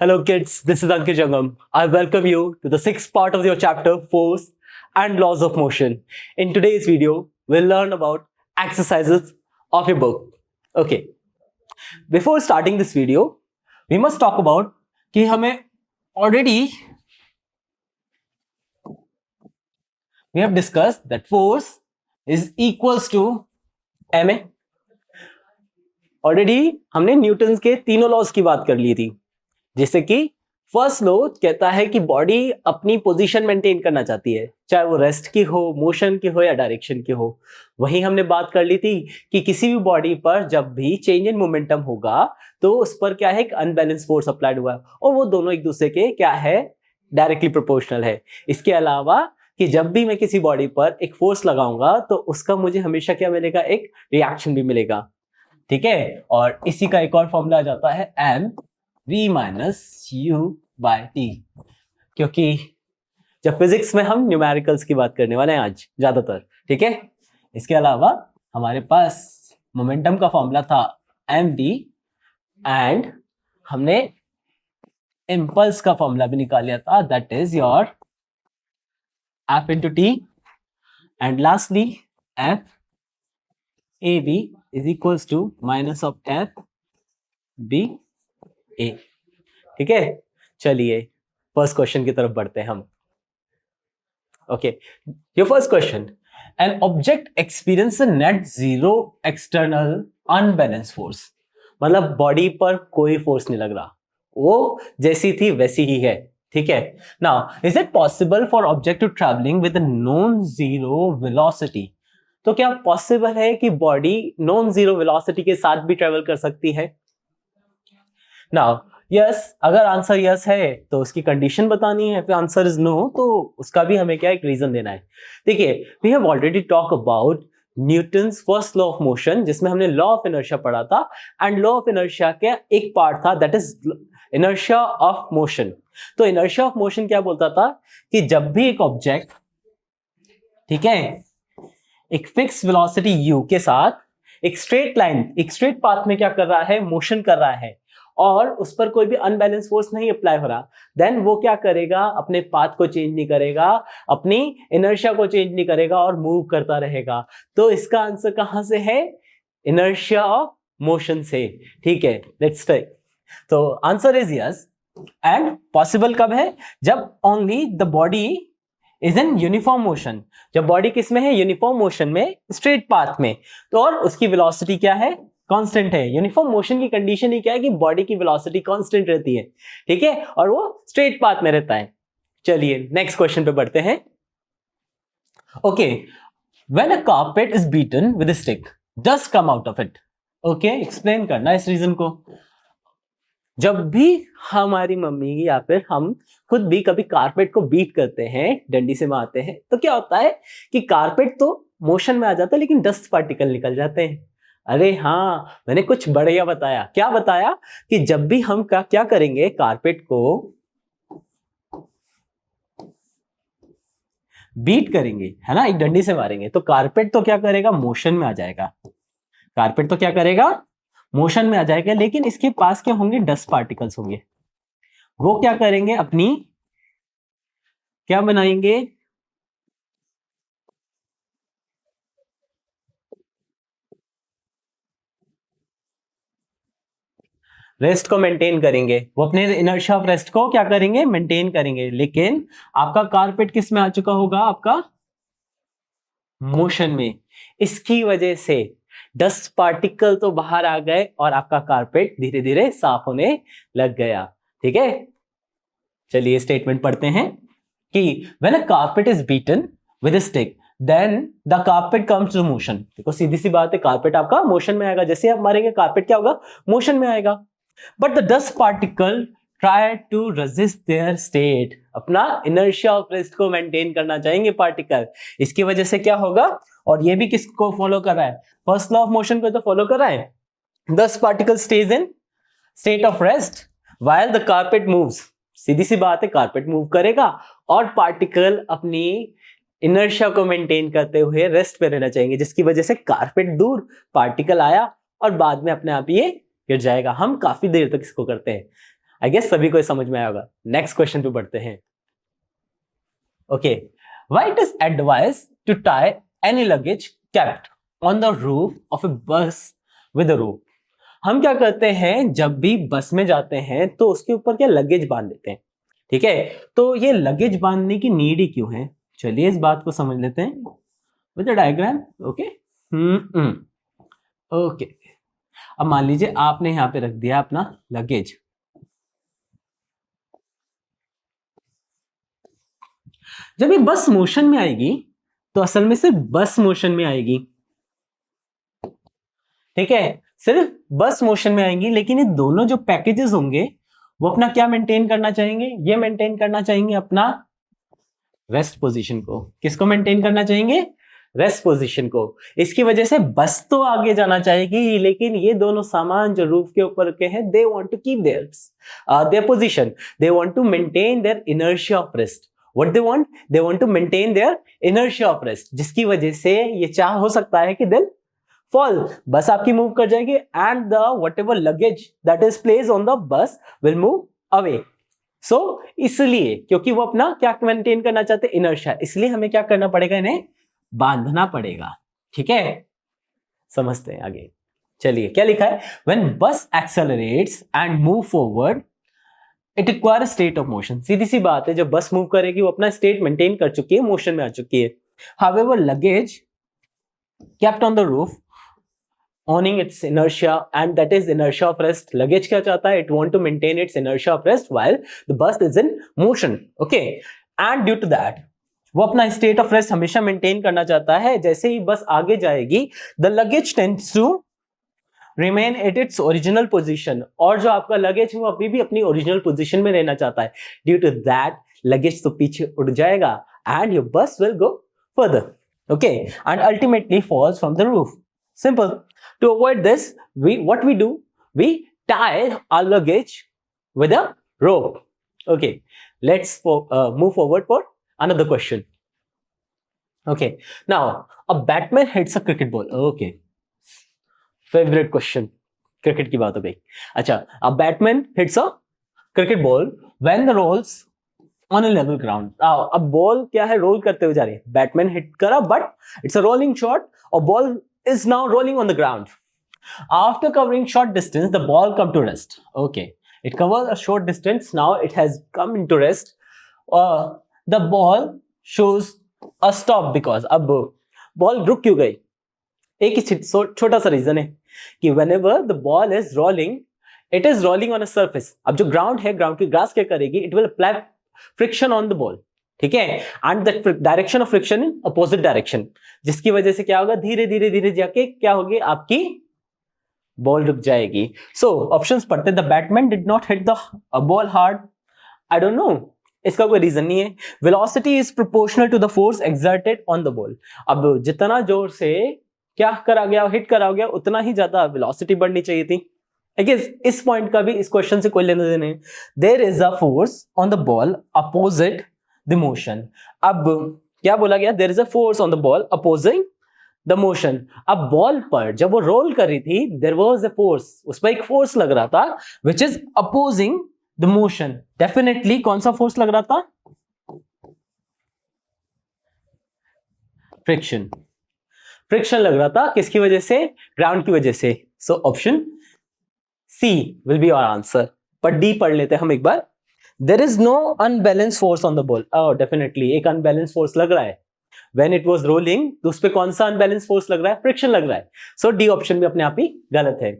Hello kids, this is Ankit Jangam. I welcome you to the sixth part of your chapter, Force and Laws of Motion. In today's video, we'll learn about exercises of your book. Okay, before starting this video, we must talk about कि हमें already we have discussed that force is equals to ma. Already हमने Newton के तीनों laws की बात कर ली थी, जैसे कि फर्स्ट लॉ कहता है कि बॉडी अपनी पोजीशन मेंटेन करना चाहती है, चाहे वो रेस्ट की हो, मोशन की हो या डायरेक्शन की हो। वहीं हमने बात कर ली थी कि किसी भी बॉडी पर जब भी चेंज इन मोमेंटम होगा तो उस पर क्या है, एक अनबैलेंस फोर्स अप्लाइड हुआ है और वो दोनों एक दूसरे के क्या है, डायरेक्टली प्रोपोर्शनल है। इसके अलावा कि जब भी मैं किसी बॉडी पर एक फोर्स लगाऊंगा तो उसका मुझे हमेशा क्या मिलेगा, एक रिएक्शन भी मिलेगा। ठीक है, और इसी का एक और फॉर्मूला आ जाता है M V minus U by T, क्योंकि जब फिजिक्स में हम न्यूमेरिकल्स की बात करने वाले हैं आज ज्यादातर। ठीक है, इसके अलावा हमारे पास मोमेंटम का फॉर्मूला था एम वी एंड हमने इम्पल्स का फॉर्मूला भी निकाल लिया था, that is your F into T and lastly F A B is equals to minus of F B A. ठीक है, चलिए फर्स्ट क्वेश्चन की तरफ बढ़ते हैं हम। Okay, your first question, an object experience net zero external unbalance force, मतलब body पर कोई फोर्स नहीं लग रहा, वो जैसी थी वैसी ही है। ठीक है, now is it possible for object to traveling with non zero velocity, तो क्या पॉसिबल है कि बॉडी नॉन जीरो वेलोसिटी के साथ भी ट्रेवल कर सकती है? नाउ यस, अगर आंसर यस है तो उसकी कंडीशन बतानी है, फिर आंसर इज नो तो उसका भी हमें क्या एक रीजन देना है। देखिए, we have already talk about Newton's first law of motion, जिसमें हमने लॉ ऑफ इनर्शिया पढ़ा था एंड लॉ ऑफ इनर्शिया का एक पार्ट था that is inertia of motion. तो इनर्शिया ऑफ मोशन क्या बोलता था कि जब भी एक ऑब्जेक्ट, ठीक है, एक फिक्स वेलोसिटी u के साथ एक स्ट्रेट लाइन, एक स्ट्रेट पाथ में क्या कर रहा है, मोशन कर रहा है और उस पर कोई भी अनबैलेंस फोर्स नहीं अप्लाई हो रहा, देन वो क्या करेगा, अपने पाथ को चेंज नहीं करेगा, अपनी इनर्शिया को चेंज नहीं करेगा और मूव करता रहेगा। तो इसका आंसर कहां से है, इनर्शिया ऑफ मोशन से। ठीक है, लेट्स टेक, तो answer is yes and possible कब है, जब only the body is in uniform motion, जब बॉडी किस में है, यूनिफॉर्म मोशन में, स्ट्रेट पाथ में, तो और उसकी वेलोसिटी क्या है, कांस्टेंट है। यूनिफॉर्म मोशन की कंडीशन ही क्या है कि बॉडी की वेलोसिटी कांस्टेंट रहती है। ठीक है, और वो स्ट्रेट पाथ में रहता है। चलिए नेक्स्ट क्वेश्चन पे बढ़ते हैं। Okay, when a carpet is beaten with a stick, dust come out of it. Okay, explain करना इस रीजन को। जब भी हमारी मम्मी या फिर हम खुद भी कभी कारपेट को बीट करते हैं, डंडी से मारते हैं, तो क्या होता है कि कारपेट तो मोशन में आ जाता है लेकिन डस्ट पार्टिकल निकल जाते हैं। अरे हाँ, मैंने कुछ बढ़िया बताया। क्या बताया कि जब भी हम क्या करेंगे, कारपेट को बीट करेंगे, है ना, एक डंडी से मारेंगे, तो कारपेट तो क्या करेगा, मोशन में आ जाएगा। कारपेट तो क्या करेगा, मोशन में आ जाएगा, लेकिन इसके पास क्या होंगे, डस्ट पार्टिकल्स होंगे। वो क्या करेंगे, अपनी क्या बनाएंगे, रेस्ट को मेंटेन करेंगे। वो अपने इनर्शिया ऑफ रेस्ट को क्या करेंगे, मेंटेन करेंगे। लेकिन आपका कारपेट किस में आ चुका होगा, आपका मोशन में। इसकी वजह से डस्ट पार्टिकल तो बाहर आ गए और आपका कारपेट धीरे धीरे साफ होने लग गया। ठीक है, चलिए स्टेटमेंट पढ़ते हैं कि when a carpet is beaten with a stick then the carpet comes to motion. देखो सीधी सी बात है, कारपेट आपका मोशन में आएगा, जैसे आप मारेंगे कारपेट क्या होगा, मोशन में आएगा। But the dust particle try to resist their state, अपना इनर्शिया ऑफ रेस्ट को मेंटेन करना चाहेंगे पार्टिकल। इसकी वजह से क्या होगा, और ये भी किसको फॉलो कर रहा है, फर्स्ट लॉ ऑफ मोशन को तो फॉलो कर रहा है। Dust particle stays in state of rest while the carpet moves. सीधी सी बात है, कारपेट मूव करेगा और पार्टिकल अपनी इनर्शिया को मेंटेन करते हुए रेस्ट पे रहना चाहेंगे, जिसकी वजह से कारपेट दूर, पार्टिकल आया और बाद में अपने आप ये गिर जाएगा। हम काफी देर तक इसको करते हैं। आई गेस सभी को समझ में आया होगा। नेक्स्ट क्वेश्चन पे बढ़ते हैं। Okay, why it is advise to tie any luggage kept on the roof of a bus with अ रोप। हम क्या करते हैं जब भी बस में जाते हैं तो उसके ऊपर क्या लगेज बांध देते हैं, ठीक है। तो ये लगेज बांधने की नीड ही क्यों है, चलिए इस बात को समझ लेते हैं with a diagram. Okay okay, अब मान लीजिए आपने यहां पे रख दिया अपना लगेज। जब ये बस मोशन में आएगी तो असल में सिर्फ बस मोशन में आएगी, ठीक है, सिर्फ बस मोशन में आएंगी। लेकिन ये दोनों जो पैकेजेस होंगे वो अपना क्या मेंटेन करना चाहेंगे, ये मेंटेन करना चाहेंगे अपना रेस्ट पोजीशन को। किसको मेंटेन करना चाहेंगे, रेस्ट पोजीशन को। इसकी वजह से बस तो आगे जाना चाहेगी, लेकिन ये दोनों सामान जो रूफ के ऊपर के हैं, they want to keep their position, they want to maintain their inertia of rest. What they want to maintain their inertia of rest, जिसकी वजह से ये चाह हो सकता है कि दिल फॉल, बस आपकी मूव कर जाएगी and the whatever luggage that is placed on the bus will move away. So इसलिए क्योंकि वो अपना क्या मेंटेन करना चाहते हैं, इनर्शिया, इसलिए हमें क्या करना पड़ेगा, इन्हें बांधना पड़ेगा, ठीक है। समझते हैं आगे, चलिए क्या लिखा है, when bus accelerates and move forward it require state of motion. सीधी सी बात है, जब बस मूव करेगी वो अपना स्टेट मेंटेन कर चुकी है, मोशन में आ चुकी है। However luggage kept on the roof owning its inertia, and that is inertia of rest. Luggage क्या चाहता है, it want to maintain its inertia of rest while the bus is in motion, okay, and due to that वो अपना state of rest हमेशा maintain करना चाहता है। जैसे ही बस आगे जाएगी the luggage tends to remain at its original position, और जो आपका लगेज है वो अभी भी अपनी ओरिजिनल पोजीशन में रहना चाहता है। ड्यू टू दैट लगेज तो पीछे उड़ जाएगा and your bus will go further, okay, and ultimately falls from the roof. Simple. To avoid this, what we do, we tie our luggage with a rope. Okay, let's move forward for another question. Okay, now a batsman hits a cricket ball. Okay, favorite question, cricket की बात हो गई। अच्छा, a batsman hits a cricket ball when the rolls on a level ground. अब ball क्या है, role करते हुए जा रही है, बैटमैन हिट करा but it's a rolling shot और ball is now rolling on the ground. After covering short distance, the ball come to rest. Okay, it covers a short distance. Now it has come into rest. The ball shows a stop because अब ball रुक क्यों गई, एक ही छोटा सा reason है कि whenever the ball is rolling, it is rolling on a surface. अब जो ग्राउंड है, ग्राउंड की ग्रास क्या करेगी, it will apply friction on the ball, ठीक है, and that direction of friction in opposite direction, जिसकी वजह से क्या होगा, धीरे धीरे धीरे जाके क्या होगी, आपकी बॉल रुक जाएगी। सो ऑप्शंस पढ़ते हैं, the batsman did not hit the ball hard, I don't know, इसका कोई रीजन नहीं है। Velocity is proportional to the force exerted on the ball, अब जितना जोर से क्या करा गया, हिट करा गया, उतना ही ज्यादा वेलोसिटी बढ़नी चाहिए थी। इस पॉइंट का भी इस क्वेश्चन से कोई लेना देना नहीं। There is a force on the ball opposite the motion, अब क्या बोला गया, there is a force on the ball opposing the motion. अब बॉल पर जब वो रोल कर रही थी, देयर वाज अ फोर्स, उस पर एक फोर्स लग रहा था which is opposing the motion. Definitely कौन सा फोर्स लग रहा था, फ्रिक्शन, फ्रिक्शन लग रहा था, किसकी वजह से, ग्राउंड की वजह से। So option C will be our answer. पर डी पढ़ लेते हैं हम एक बार, there is no unbalance force on the ball. Definitely एक अनबैलेंस फोर्स लग रहा है, व्हेन इट वाज रोलिंग तो उस पे कौन सा अनबैलेंस फोर्स लग रहा है, फ्रिक्शन लग रहा है। सो डी ऑप्शन भी अपने आप ही गलत है।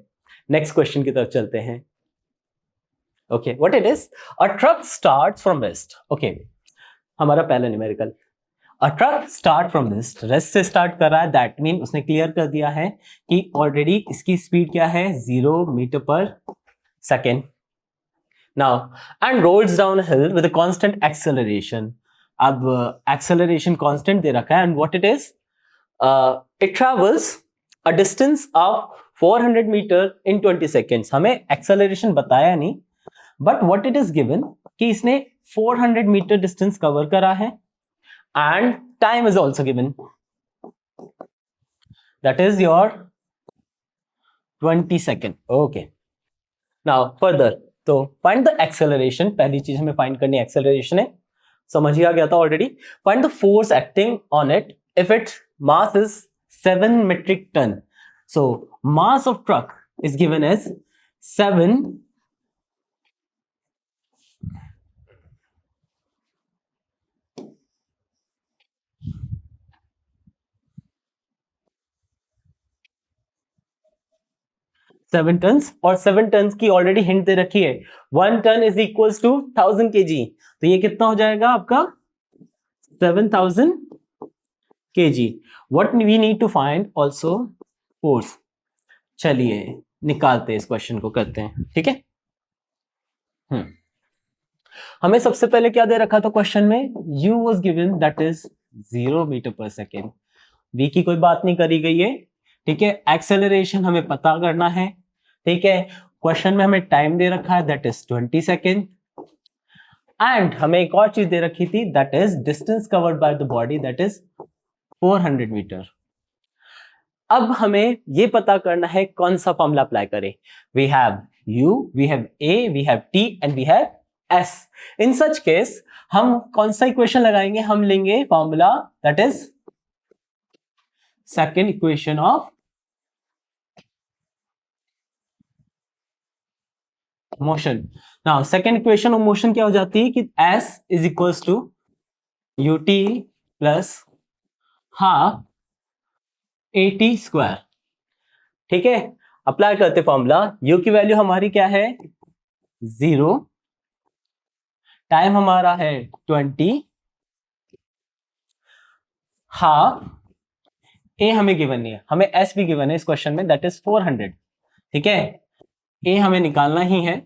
नेक्स्ट क्वेश्चन की तरफ चलते हैं। Okay, what it is, a truck starts from rest. Okay, हमारा पहला numerical, a truck start from rest, rest से स्टार्ट कर रहा है, दैट मीन उसने क्लियर कर दिया है कि ऑलरेडी इसकी स्पीड क्या है, 0 मीटर पर second. Now and rolls down hill with constant acceleration, अब एक्सेलरेशन कांस्टेंट दे रखा है, and what it is, it travels a distance of 400 metre in 20 seconds. हमें एक्सेलरेशन बताया नहीं, but what it is given कि इसने 400 मीटर डिस्टेंस कवर करा है, and time is also given, that is your 20 second. Okay, now further तो find the acceleration, पहली चीज हमें फाइंड करनी है एक्सेलरेशन है, समझ ही आ गया था already. Find the force acting on it if its mass is 7 metric ton. So mass of truck is given as 7 turns, और 7 टन्स की ऑलरेडी हिंट दे रखी है. 1 ton is equals to 1000 kg. तो ये कितना हो जाएगा आपका 7000 kg. What we need to find also force. चलिए निकालते हैं, इस क्वेश्चन को करते हैं. ठीक है. हमें सबसे पहले क्या दे रखा था क्वेश्चन में, u was given that is 0 metre पर सेकेंड. v की कोई बात नहीं करी गई है. ठीक है. एक्सेलरेशन हमें पता करना है. ठीक है. क्वेश्चन में हमें टाइम दे रखा है दैट इज 20 सेकेंड. एंड हमें एक और चीज दे रखी थी that is distance covered by the body that is 400 metre. अब हमें ये पता करना है कौन सा फॉर्मूला अप्लाई करें. We have u, we have a, we have t and we have s. In such case हम कौन सा इक्वेशन लगाएंगे, हम लेंगे formula that is second equation of motion. Now second equation of motion क्या हो जाती है कि s is equals to ut plus half at square. ठीक है. अप्लाई करते फॉर्मूला. u की वैल्यू हमारी क्या है 0, टाइम हमारा है 20, हाफ a हमें गिवन नहीं है, हमें s भी गिवन है इस क्वेश्चन में दैट इज 400. ठीक है. a हमें निकालना ही है.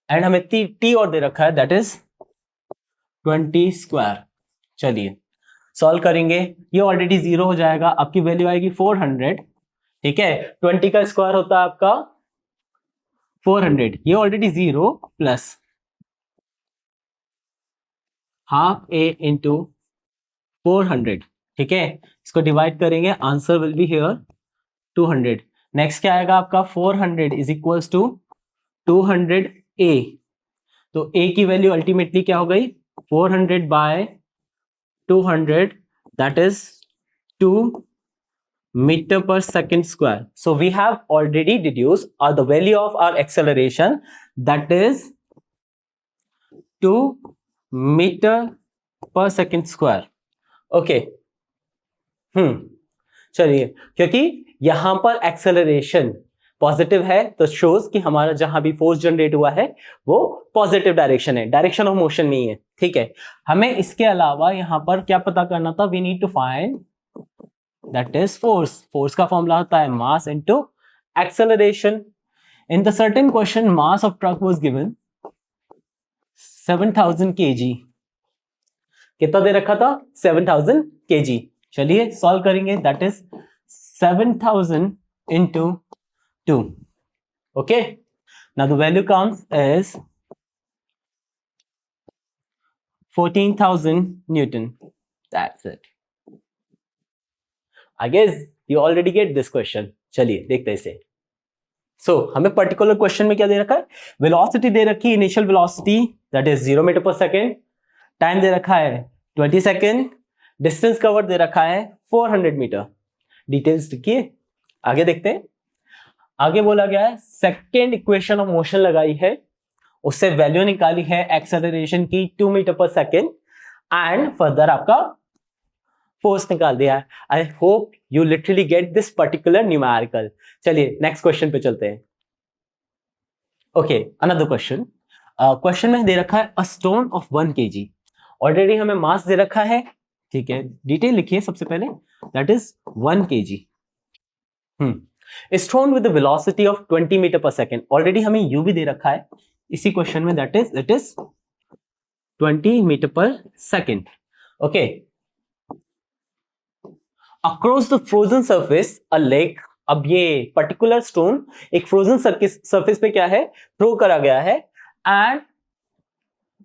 एंड हमें t और दे रखा है दैट इज 20 स्क्वायर. चलिए सॉल्व करेंगे. ये ऑलरेडी 0 हो जाएगा, आपकी वैल्यू आएगी 400. ठीक है. 20 का स्क्वायर होता है आपका 400. ये already 0 plus half a into 400. ठीक है. इसको डिवाइड करेंगे, answer will be here 200. Next क्या आएगा आपका 400 इज इक्वल्स टू 200 a. तो a की वैल्यू अल्टीमेटली क्या हो गई 400 bye 200 that is 2 meter per second square. So we have already deduced the value of our acceleration that is 2 meter per second square. Okay. चलिए, क्योंकि यहां पर acceleration positive है तो शोज कि हमारा जहां भी फोर्स जनरेट हुआ है वो पॉजिटिव डायरेक्शन है, डायरेक्शन ऑफ मोशन नहीं है. ठीक है. हमें इसके अलावा यहां पर क्या पता करना था, we need to find that is force. Force का फॉर्मूला होता है mass into acceleration. In the certain question mass of truck was given 7000 kg. कितना दे रखा था 7000 kg. चलिए सॉल्व करेंगे. That is 7000 into 2. Okay. Now the value comes as 14,000 Newton. That's it. I guess you already get this question. चलिए देखते हैं इसे. So हमें पर्टिकुलर क्वेश्चन में क्या दे रखा है, वेलोसिटी दे रखी है, initial velocity that is 0 metre पर सेकेंड. टाइम दे रखा है 20 सेकेंड. डिस्टेंस कवर दे रखा है 400 मीटर. डिटेल्स लिखिए, आगे देखते हैं. आगे बोला गया है सेकेंड इक्वेशन ऑफ मोशन लगाई है, उससे वैल्यू निकाली है एक्सेलरेशन की 2 मीटर पर सेकेंड एंड फर्दर आपका फोर्स निकाल दिया है. I hope you literally get this particular numerical. चलिए नेक्स्ट क्वेश्चन पे चलते हैं. Okay, another question. क्वेश्चन में दे रखा है a stone of 1 kg. Already हमें मास दे रखा है. ठीक है. डिटेल लिखिए सबसे पहले that is 1 kg. is thrown with the velocity of 20 metre पर सेकेंड. ऑलरेडी हमें u भी दे रखा है इसी क्वेश्चन में दैट इज 20 मीटर पर second. Okay. Across the frozen surface a lake. अब ये पर्टिकुलर स्टोन एक फ्रोजन सरफेस पे क्या है थ्रो करा गया है and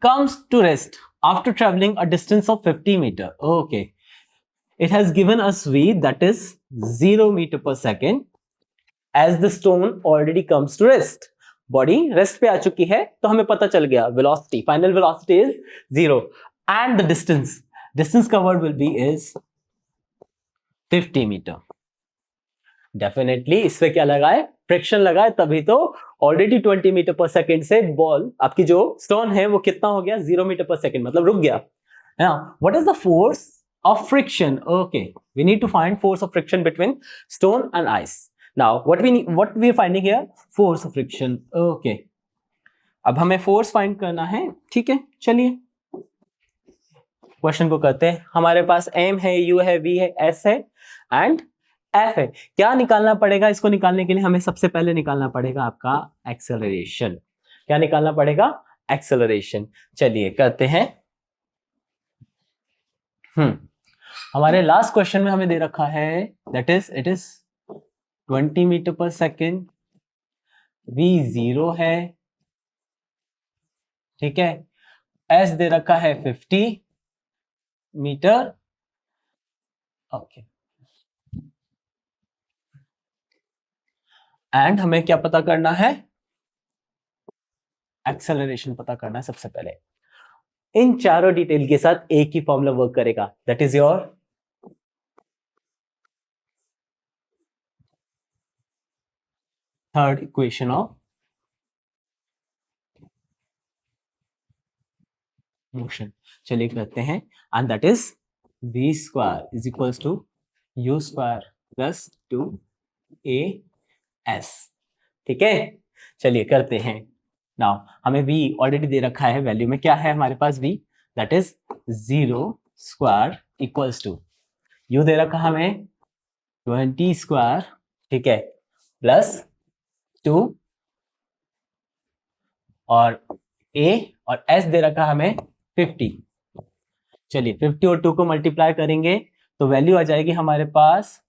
comes to rest after travelling a distance of 50 metre. Okay. It has given us v that is 0 metre पर second as the stone already comes to rest. Body rest पे आ चुकी है, तो हमें पता चल गया velocity, final velocity is 0 and the distance covered will be is 50 metre. Definitely इस पे क्या लगा है, फ्रिक्शन लगा है, तभी तो ऑलरेडी 20 मीटर पर सेकेंड से बॉल, आपकी जो स्टोन है वो कितना हो गया, 0 मीटर पर सेकेंड, मतलब रुक गया। What is the force of friction? Okay, we need to find force of friction between stone and ice. Now what we are finding here, force of friction. Okay, अब हमें फोर्स फाइंड करना है, ठीक है। चलिए क्वेश्चन को करते हैं। हमारे पास m है, u है, v है, s है एंड f है। क्या निकालना पड़ेगा? इसको निकालने के लिए हमें सबसे पहले निकालना पड़ेगा आपका एक्सेलरेशन। क्या निकालना पड़ेगा? एक्सेलरेशन। चलिए करते हैं। हमारे लास्ट क्वेश्चन में हमें दे रखा है that is it is 20 metre पर सेकेंड, v 0 है, ठीक है, s दे रखा है 50 मीटर। ओके, एंड हमें क्या पता करना है? एक्सेलरेशन पता करना है सबसे पहले। इन चारों डिटेल के साथ एक ही फॉर्मूला वर्क करेगा, that is your third equation of motion. चलिए करते हैं, and that is v square is equals to u square plus 2as, ठीक है। चलिए करते हैं। नाउ हमें v ऑलरेडी दे रखा है, वैल्यू में क्या है हमारे पास v, that is 0 square equals to u दे रखा हमें 20 स्क्वायर, ठीक है, प्लस 2 और a और s दे रखा हमें 50। चलिए 50 और 2 को मल्टीप्लाई करेंगे तो वैल्यू आ जाएगी हमारे पास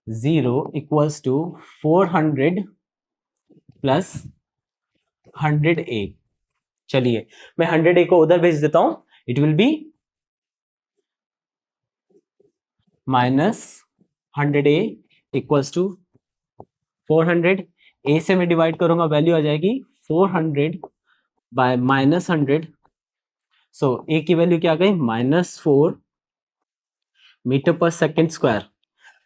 0 इक्वल्स टू 400 प्लस 100a। चलिए मैं 100a को उधर भेज देता हूं, it will be minus 100a equals to 400, a से मैं डिवाइड करूंगा, वैल्यू आ जाएगी 400 बाय माइनस 100। सो a की वैल्यू क्या आ गई, -4 मीटर पर सेकेंड स्क्वायर।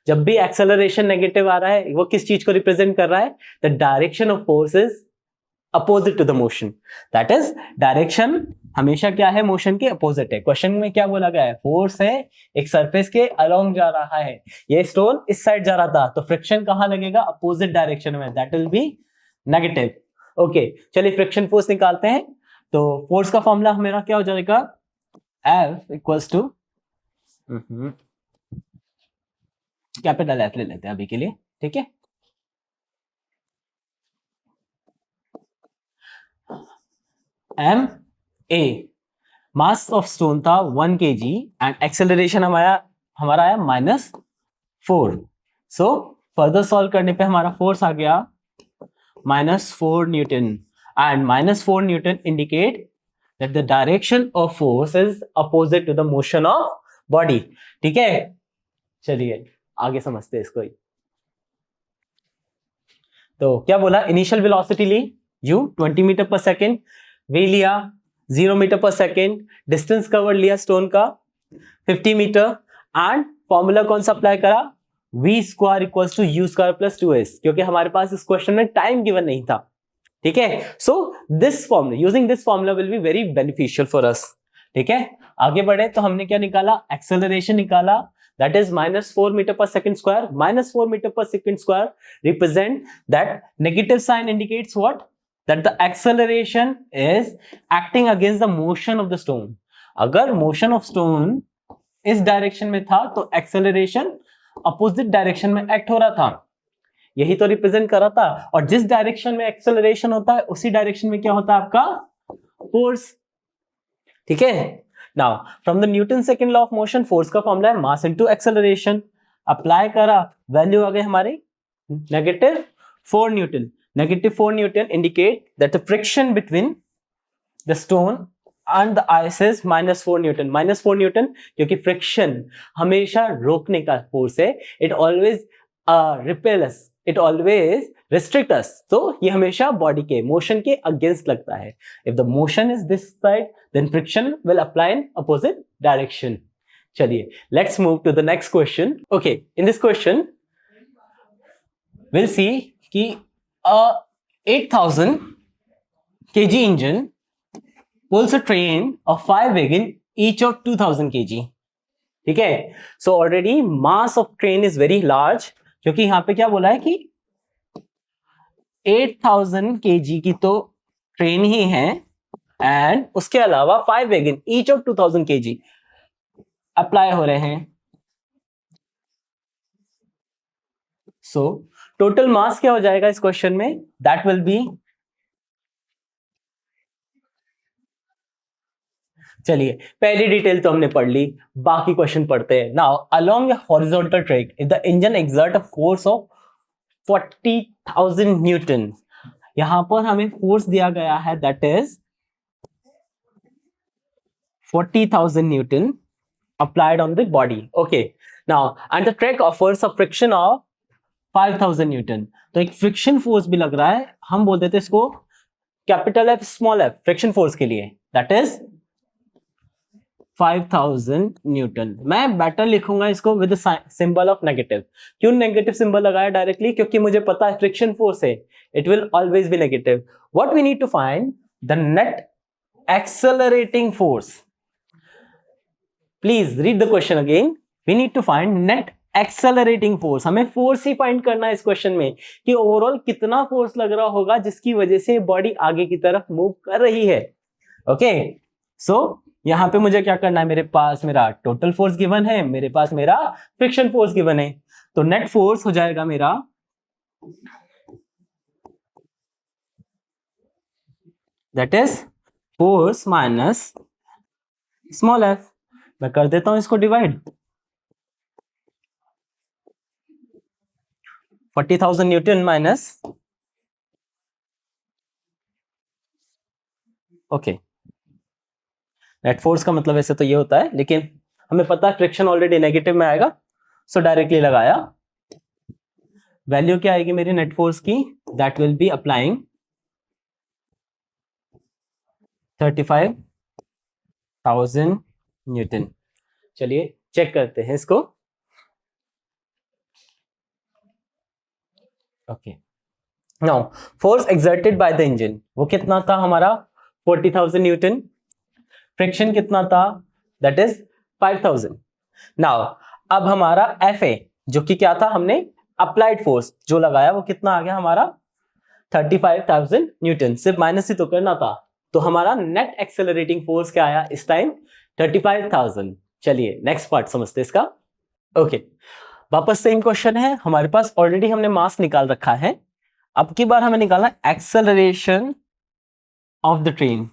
जब भी एक्सेलरेशन नेगेटिव आ रहा है, वो किस चीज को रिप्रेजेंट कर रहा है? The direction of force is opposite to the motion. That is direction हमेशा क्या है, मोशन के अपोजिट है। क्वेश्चन में क्या बोला गया है, फोर्स है एक सरफेस के अलोंग जा रहा है, ये स्टोन इस साइड जा रहा था, तो फ्रिक्शन कहां लगेगा, अपोजिट डायरेक्शन में, that will B negative. Okay, चलिए फ्रिक्शन फोर्स निकालते हैं। तो फोर्स का फॉर्मूला मेरा क्या हो जाएगा, F equals to capital F ले लेते हैं अभी के लिए, ठीक है। M A mass of stone था 1 kg एंड एक्सेलरेशन हमारा आया -4। सो फर्दर सॉल्व करने पे हमारा फोर्स आ गया -4 newton and -4 newton indicate that the direction of force is opposite to the motion of body, ठीक है। चलिए आगे समझते हैं इसको। तो क्या बोला, इनिशियल वेलोसिटी ली u 20 मीटर पर सेकेंड, v लिया 0 मीटर पर सेकेंड, डिस्टेंस कवर लिया स्टोन का 50 मीटर एंड फॉर्मूला कौन सा अप्लाई करा, v square equals to u square plus 2s, क्योंकि हमारे पास इस क्वेश्चन में टाइम गिवन नहीं था, ठीक है। So this formula, using this formula will be very beneficial for us, ठीक है। आगे बढ़े तो हमने क्या निकाला, एक्सेलरेशन निकाला, that is -4 meter per second square. -4 meter per second square represent that negative sign indicates what, that the acceleration is acting against the motion of the stone. अगर motion of stone इस direction में था तो acceleration opposite direction में act हो रहा था, यही तो रिप्रेजेंट कर रहा था। और जिस डायरेक्शन में एक्सेलरेशन होता है उसी डायरेक्शन में क्या होता है आपका फोर्स, ठीक है। Now from the Newton second law of motion, force का फॉर्मूला है मास इनटू एक्सेलरेशन। अप्लाई करा, वैल्यू आ गई हमारी -4 newton. -4 newton indicate that the friction between the stone and the ice is -4 newton. -4 newton क्योंकि friction हमेशा रोकने का फोर्स है, it always repel us, it always restrict us. तो ये हमेशा बॉडी के मोशन के अगेंस्ट लगता है। If the motion is this side then friction will apply in opposite direction. चलिए let's move to the next question. Okay, in this question will see कि 8000 kg engine pulls a train of 5 wagon each of 2000 kg। ठीक है, so already mass of train is very large, क्योंकि यहां पे क्या बोला है कि 8000 kg की तो ट्रेन ही है, एंड उसके अलावा 5 wagon each of 2000 kg apply हो रहे हैं। सो टोटल मास क्या हो जाएगा इस क्वेश्चन में? दैट विल बी, चलिए पहली डिटेल तो हमने पढ़ ली, बाकी क्वेश्चन पढ़ते हैं। Now along A horizontal track if the engine exert a force of 40,000 Newton, यहां पर हमें फोर्स दिया गया है that is 40,000 Newton applied on the body. Okay, now and the track offers a friction of 5,000 Newton. तो एक friction force भी लग रहा है, हम बोल देते इसको capital F small F friction force के लिए, दैट इज 5,000 न्यूटन। मैं बेटर लिखूंगा इसको विद सिंबल ऑफ नेगेटिव। क्यों नेगेटिव सिंबल लगाया डायरेक्टली? क्योंकि मुझे पता है फ्रिक्शन फोर्स है, it will always be negative. What we need to find the net accelerating force. Please read the question again. We need to find net accelerating force. हमें force ही find करना है इस क्वेश्चन में कि overall कितना force लग रहा होगा जिसकी वजह से बॉडी आगे की तरफ मूव कर रही है। ओके, सो यहां पे मुझे क्या करना है, मेरे पास मेरा टोटल फोर्स गिवन है, मेरे पास मेरा फ्रिक्शन फोर्स गिवन है, तो नेट फोर्स हो जाएगा मेरा that is force minus small F. मैं कर देता हूं इसको divide. 40,000 Newton minus, okay, net force का मतलब ऐसे तो ये होता है, लेकिन हमें पता है फ्रिक्शन ऑलरेडी नेगेटिव में आएगा, सो डायरेक्टली लगाया। वैल्यू क्या आएगी मेरी नेट फोर्स की? That will be applying 35,000 Newton. चलिए चेक करते हैं इसको। Okay, now force exerted by the engine, वो कितना था हमारा? 40,000 न्यूटन। फ्रिक्शन कितना था? That is 5,000। नाउ अब हमारा एफ ए जो कि क्या था, हमने अप्लाइड फोर्स जो लगाया वो कितना आ गया हमारा? 35,000 न्यूटन। सिर्फ माइनस ही तो करना था, तो हमारा नेट एक्सेलरेटिंग फोर्स क्या आया इस टाइम? 35,000। चलिए नेक्स्ट पार्ट समझते हैं इसका। ओके, वापस सेम क्वेश्चन है हमारे पास, ऑलरेडी हमने मास निकाल रखा है, अब की बार हमें निकालना एक्सेलरेशन ऑफ द ट्रेन।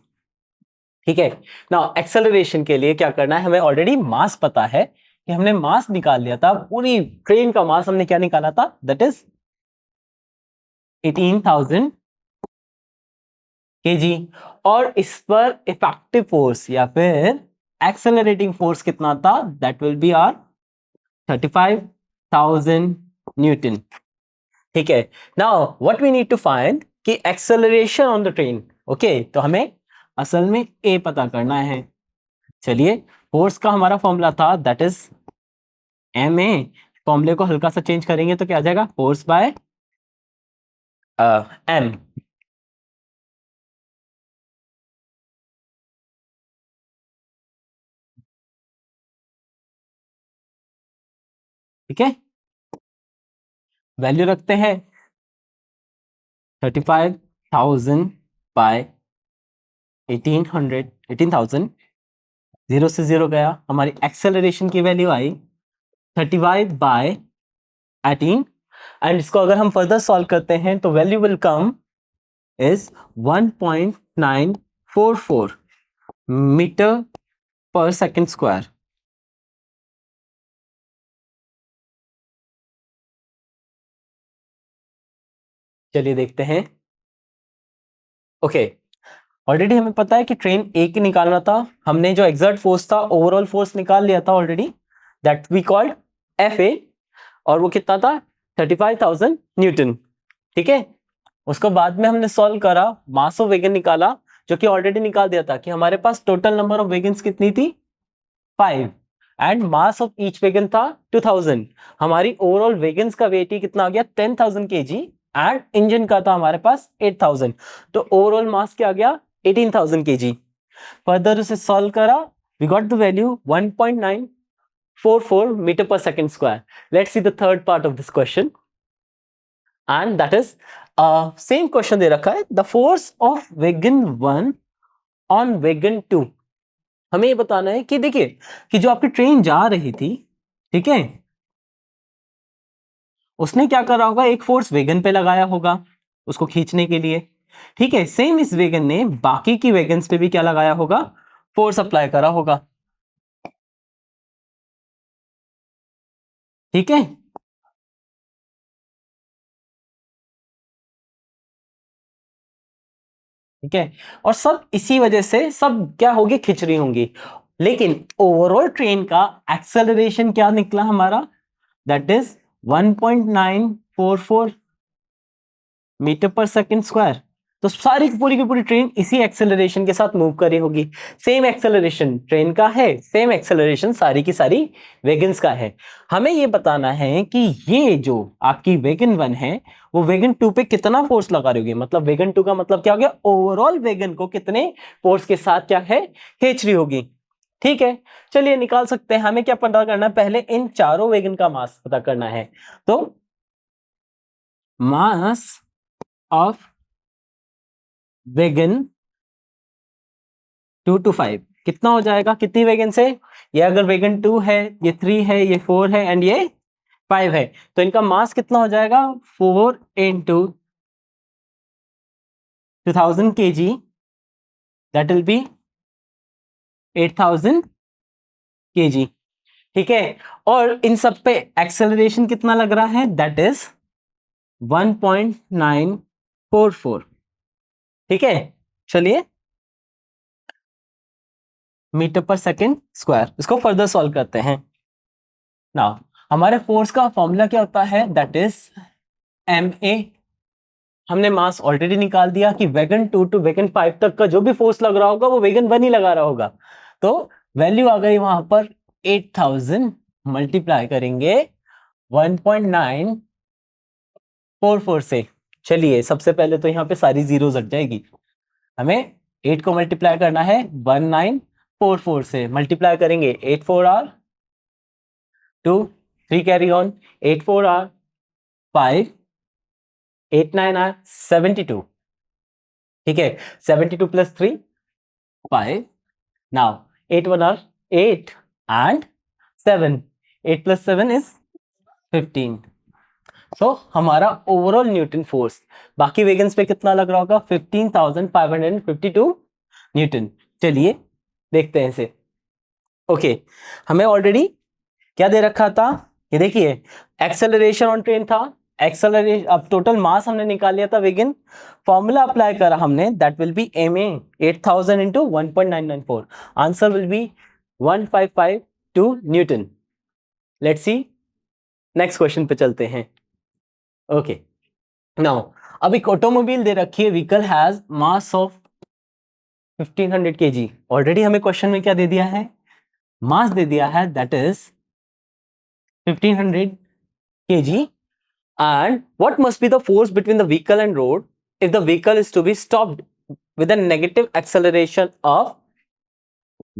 ठीक है, नाउ एक्सेलरेशन के लिए क्या करना है, हमें ऑलरेडी मास पता है कि हमने मास निकाल लिया था, पूरी ट्रेन का मास हमने क्या निकाला था? That is 18,000 kg। और इस पर इफेक्टिव फोर्स या फिर एक्सेलरेटिंग फोर्स कितना था? That will be are 35,000 newton. ठीक है, now what we need to find कि acceleration on the train. Okay, तो हमें असल में ए पता करना है। चलिए, फोर्स का हमारा फॉर्मूला था दैट इज एम ए, फॉर्मूले को हल्का सा चेंज करेंगे तो क्या आ जाएगा? Force by M. ठीक है, वैल्यू रखते हैं 35,000 बाय 18,000, जीरो से जीरो गया, हमारी एक्सेलरेशन की वैल्यू आई 35 बाय 18, एंड इसको अगर हम फर्दर सॉल्व करते हैं तो value will come is 1.944 metre पर सेकेंड स्क्वायर। चलिए देखते हैं। ओके, ऑलरेडी हमें पता है कि ट्रेन ए की निकालना था, हमने जो एक्सर्ट फोर्स था ओवरऑल फोर्स निकाल लिया था already, that we called F A, और वो कितना था 35,000 न्यूटन। ठीक है, उसको बाद में हमने सॉल्व करा, मास ऑफ वेगन निकाला, जो कि ऑलरेडी निकाल दिया था कि हमारे पास टोटल नंबर ऑफ वेगन्स कितनी थी 5, and mass of each wagon था 2000। हमारी ओवरऑल वेगन्स का वेट ही कितना आ गया 10,000 kg, एंड इंजन का था हमारे पास 8,000, तो ओवरऑल मास क्या आ गया 18,000 kg। फर्दर उसे सॉल्व करा, we got the value 1.944 metre पर second square. Let's see the third part of this question, and that is same question दे रखा है, the force of wagon 1 on wagon 2। हमें ये बताना है कि देखिए कि जो आपकी ट्रेन जा रही थी, ठीक है, उसने क्या करा होगा, एक फोर्स वेगन पे लगाया होगा उसको खींचने के लिए। ठीक है, सेम इस वेगन ने बाकी की वेगन्स पे भी क्या लगाया होगा, फोर्स अप्लाई करा होगा। ठीक है, ठीक है, और सब इसी वजह से सब क्या होगी, खिंच रही होंगी। लेकिन ओवरऑल ट्रेन का एक्सेलरेशन क्या निकला हमारा, दैट इज 1.944 मीटर पर सेकंड स्क्वायर। तो सारी की पूरी ट्रेन इसी एक्सेलरेशन के साथ मूव कर रही होगी। सेम एक्सेलरेशन ट्रेन का है, सेम एक्सेलरेशन सारी की सारी वेगन्स का है। हमें ये बताना है कि ये जो आपकी वेगन 1 है वो वेगन 2 पे कितना फोर्स लगा रही होगी, मतलब वेगन 2 का मतलब क्या हो गया, ओवरऑल वेगन को कितने फोर्स के साथ क्या है, खींच रही होगी। ठीक है, चलिए निकाल सकते हैं। हमें क्या पता करना है, पहले इन चारों वेगन का मास पता करना है। तो मास ऑफ वेगन 2 to 5 कितना हो जाएगा, कितनी वेगन से, ये अगर वेगन 2 है, ये 3 है, ये 4 है, एंड ये 5 है, तो इनका मास कितना हो जाएगा 4 into 2000 kg, that will B 8,000 kg। ठीक है, और इन सब पे एक्सेलरेशन कितना लग रहा है, दैट इज 1.944। ठीक है, चलिए मीटर पर सेकेंड स्क्वायर, इसको फर्दर सॉल्व करते हैं। नाउ हमारे फोर्स का फॉर्मूला क्या होता है, दैट इज एम ए। हमने मास ऑलरेडी निकाल दिया कि वेगन 2 टू वेगन 5 तक का जो भी फोर्स लग रहा होगा वो वेगन 1 ही लगा रहा होगा। तो वैल्यू आ गई वहां पर 8,000, मल्टीप्लाई करेंगे 1.944 से। चलिए सबसे पहले तो यहाँ पे सारी जीरोस हट जाएगी, हमें 8 को मल्टीप्लाई करना है 1944 से। मल्टीप्लाई करेंगे 8 4 are 2, 3 carry on, 8 4 are 5, 8 9 are 72। ठीक है, 72 plus 3 5, now 8 1 are 8 and 7, 8 plus 7 is 15। So हमारा ओवरऑल न्यूटन फोर्स बाकी वेगन्स पे कितना लग रहा होगा, 15,552 न्यूटन। चलिए देखते हैं इसे। ओके, हमें ऑलरेडी क्या दे रखा था, ये देखिए एक्सेलरेशन ऑन ट्रेन था, एक्सेलरेशन, अब टोटल मास हमने निकाल लिया था वेगन, फॉर्मूला अप्लाई करा हमने, that will be M A 8,000 into 1.994, answer will be 1552 newton. Let's see next question पे चलते हैं। ओके, नाउ अब एक ऑटोमोबाइल दे रखी है, vehicle has mass of 1500 kg। Already हमें क्वेश्चन में क्या दे दिया है, मास दे दिया है, that is 1500 kg, and what must be the force between the vehicle and road if the vehicle is to be stopped with a negative acceleration of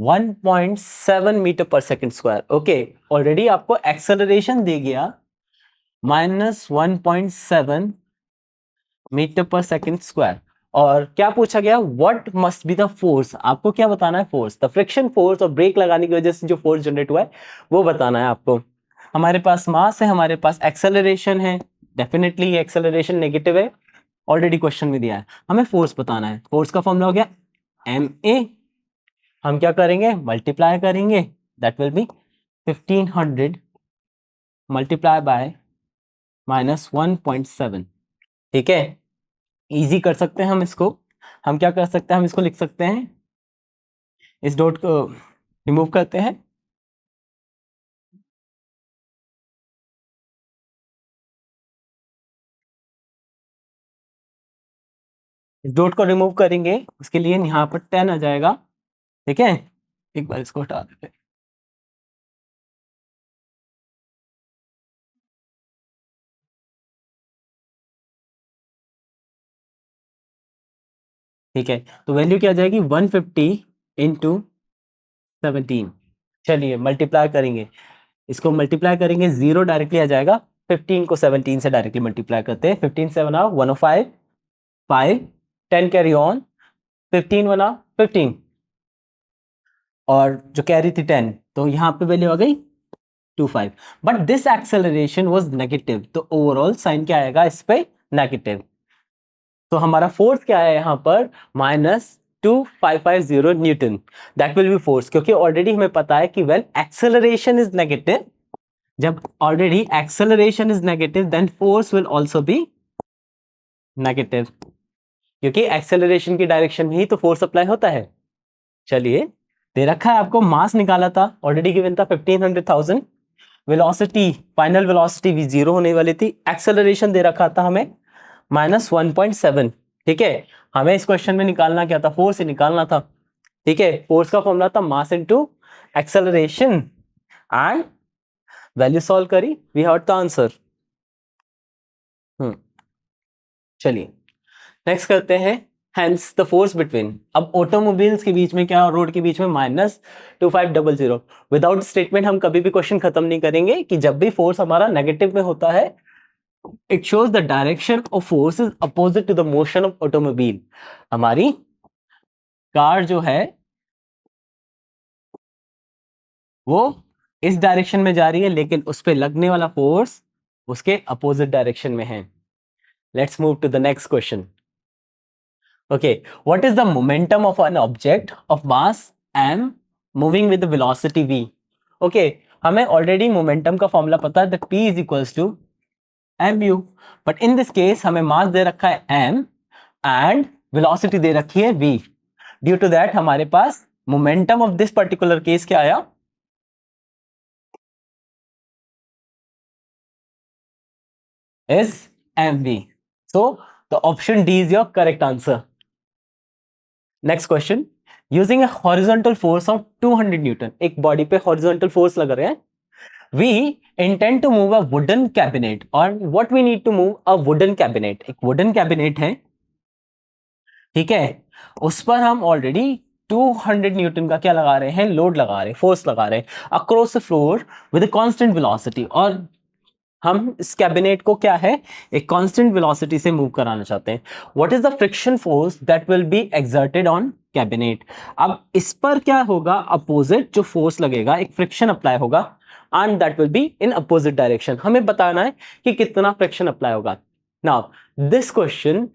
1.7 metre पर second square. Okay, already आपको acceleration दे गया -1.7 metre पर second square, और क्या पूछा गया, what must be the force, आपको क्या बताना है, फोर्स, द फ्रिक्शन फोर्स और ब्रेक लगाने की वजह से जो फोर्स जनरेट हुआ है वो बताना है आपको। हमारे पास मास है, हमारे पास एक्सेलरेशन है, डेफिनेटली ये एक्सेलरेशन नेगेटिव है, ऑलरेडी क्वेश्चन में दिया है। हमें फोर्स बताना है, फोर्स का फॉर्मूला हो गया एम ए, हम क्या करेंगे, मल्टीप्लाई करेंगे, that will B 1500 multiply by -1.7। ठीक है, इजी कर सकते हैं हम इसको। हम क्या कर सकते हैं, हम इसको लिख सकते हैं, इस डॉट को रिमूव करते हैं, इस डॉट को रिमूव करेंगे, उसके लिए यहाँ पर 10 आ जाएगा। ठीक है, एक बार इसको हटा देते हैं। ठीक है, तो वैल्यू क्या आ जाएगी 150 इंटू 17। चलिए मल्टीप्लाई करेंगे, इसको मल्टीप्लाई करेंगे, 0 डायरेक्टली आ जाएगा, 15 को 17 से डायरेक्टली मल्टीप्लाई करते हैं, 15 7 105, 5 10 कैरी ऑन, 15 1 15 और जो कैरी थी 10, तो यहाँ पे वैल्यू आ गई 25। But this acceleration was negative, तो ओवरऑल साइन क्या आएगा इस पे, नेगेटिव। तो हमारा फोर्स क्या है यहाँ पर, -2550 newton, that will be force, क्योंकि ऑलरेडी हमें पता है कि व्हेन एक्सेलरेशन इज नेगेटिव, जब already acceleration is negative then force will also be negative, क्योंकि एक्सेलरेशन की डायरेक्शन में ही तो फोर्स अप्लाई होता है। चलिए, दे रखा है आपको, मास निकाला था, ऑलरेडी गिवन था 1500,000, वेलोसिटी, फाइनल वेलोसिटी भी 0 होने वाली थी, एक्सेलरेशन दे रखा था हमें -1.7। ठीक है, हमें इस क्वेश्चन में निकालना क्या था, फोर्स ही निकालना था। ठीक है, फोर्स का फॉर्मूला था मास into acceleration, and value solve करी, वी हैव द आंसर। चलिए नेक्स्ट करते हैं, हेंस द फोर्स बिटवीन, अब ऑटोमोबाइल्स के बीच में क्या और रोड के बीच में -2500। विदाउट स्टेटमेंट हम कभी भी क्वेश्चन खत्म नहीं करेंगे, कि जब भी फोर्स हमारा नेगेटिव में होता है, it shows the direction of force is opposite to the motion of automobile. हमारी कार जो है वो इस डायरेक्शन में जा रही है, लेकिन उस पे लगने वाला फोर्स उसके अपोजिट डायरेक्शन में है। Let's move to the next question. Okay, what is the momentum of an object of mass m moving with velocity v? Okay, हमें ऑलरेडी मोमेंटम का फॉर्मूला पता है, that p is equals to mu, but in this case हमें mass दे रखा है m and velocity दे रखी है v। ड्यू टू दैट हमारे पास momentum of this particular case क्या आया, is mv। So the option D is your correct answer. Next question, using a horizontal force of 200 Newton, एक बॉडी पे horizontal force लग रहे हैं, we intend to move a wooden cabinet, और what we need to move a wooden cabinet, एक wooden cabinet है, ठीक है, उस पर हम ऑलरेडी 200 न्यूटन का क्या लगा रहे हैं, लोड लगा रहे हैं, फोर्स लगा रहे हैं across the floor with a constant velocity, और हम इस कैबिनेट को क्या है, एक कांस्टेंट वेलोसिटी से मूव कराना चाहते हैं। What is the friction force that will B exerted on cabinet? अब इस पर क्या होगा, अपोजिट जो फोर्स लगेगा, एक फ्रिक्शन अप्लाई होगा, and that will be in opposite direction. हमें बताना है कि कितना फ्रिक्शन अप्लाई होगा। Now this question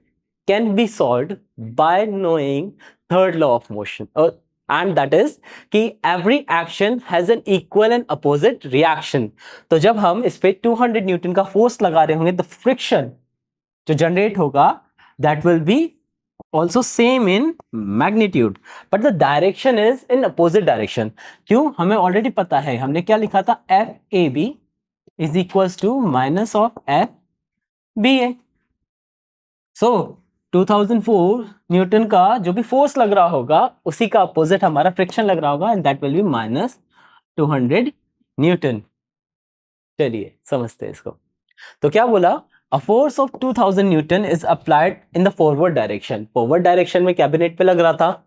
can be solved by knowing third law of motion, and that is कि every action has an equal and opposite reaction. तो जब हम इस पे 200 न्यूटन का फोर्स लगा रहे होंगे, द फ्रिक्शन जो जनरेट होगा that will B also same in magnitude, but the direction is in opposite direction। क्यों? हमें ऑलरेडी पता है, हमने क्या लिखा था, FAB is equals to minus of FBA। so 2004 Newton का जो भी फोर्स लग रहा होगा, उसी का अपोजिट हमारा फ्रिक्शन लग रहा होगा, and that will be -200 newton. चलिए समझते हैं इसको। तो क्या बोला, a force of 2000 newton is applied in the forward direction, forward direction में कैबिनेट पे लग रहा था।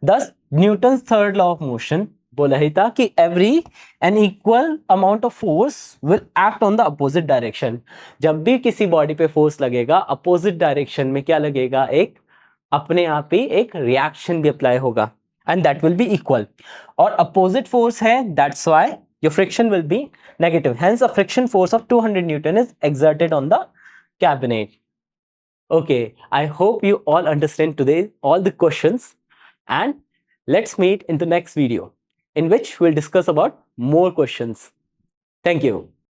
दस newton third law of motion बोला ही था कि every an equal amount of force will act on the opposite direction. जब भी किसी बॉडी पे फोर्स लगेगा, अपोजिट डायरेक्शन में क्या लगेगा, एक अपने आप ही एक रिएक्शन भी अप्लाई होगा, and that will B equal. और अपोजिट फोर्स है, that's why your friction will be negative, hence a friction force of 200 newton is exerted on the cabinet। okay, I hope you all understand today all the questions, and let's meet in the next video in which we'll discuss about more questions. Thank you.